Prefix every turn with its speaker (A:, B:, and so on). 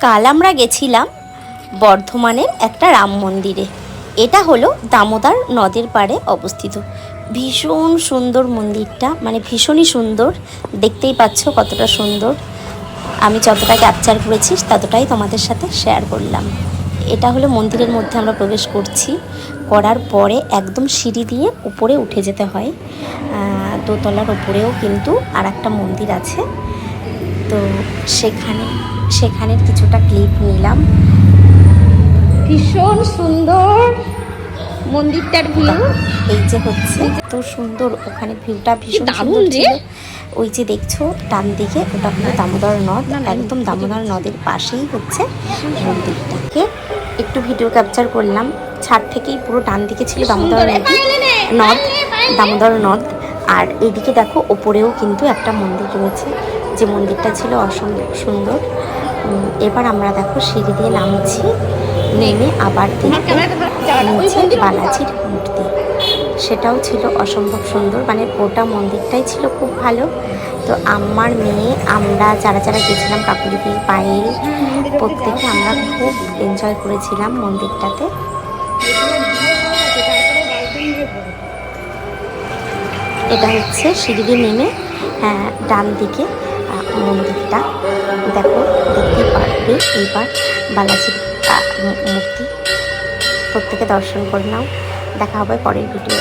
A: কাল আমরা গেছিলাম বর্ধমানের একটা রাম মন্দিরে। এটা হলো দামোদর নদের পাড়ে অবস্থিত। ভীষণ সুন্দর মন্দিরটা, মানে ভীষণই সুন্দর। দেখতেই পাচ্ছ কতটা সুন্দর। আমি যতটা ক্যাপচার করেছি ততটাই তোমাদের সাথে শেয়ার করলাম। এটা হলো মন্দিরের মধ্যে আমরা প্রবেশ করছি। করার পরে একদম সিঁড়ি দিয়ে উপরে উঠে যেতে হয়। দোতলার উপরেও কিন্তু আর একটা মন্দির আছে, তো সেখানের কিছুটা ক্লিপ নিলাম। ভীষণ সুন্দর মন্দিরটার ভিউ। এই যে হচ্ছে এত সুন্দর, ওখানে ভিউটা ভীষণ সুন্দর ছিল। ওই যে দেখছো ডান দিকে, ওটা হলো দামোদর নদ। একদম দামোদর নদের পাশেই হচ্ছে মন্দিরটাকে। একটু ভিডিও ক্যাপচার করলাম। ছাদ থেকেই পুরো ডান দিকে ছিল দামোদর নদ, দামোদর নদ। আর এইদিকে দেখো ওপরেও কিন্তু একটা মন্দির রয়েছে, যে মন্দিরটা ছিল অসম্ভব সুন্দর। এবার আমরা দেখো সিঁড়ি দিয়ে নামছি, নেমে আবার দেখতে নিচে বালাজির মূর্তি। সেটাও ছিল অসম্ভব সুন্দর, মানে গোটা মন্দিরটাই ছিল খুব ভালো। তো আমার মেয়ে, আমরা যারা যারা গেছিলাম, কাকুলিদি, পায়েল, প্রত্যেকে আমরা খুব এনজয় করেছিলাম মন্দিরটাতে। এটা হচ্ছে সিঁড়ি দিয়ে নেমে ডান দিকে মন্দিরটা দেখো, দেখতে পারবে। এবার বালাজির মূর্তি প্রত্যেকে দর্শন করে নাও। দেখা হবে পরের ভিডিও।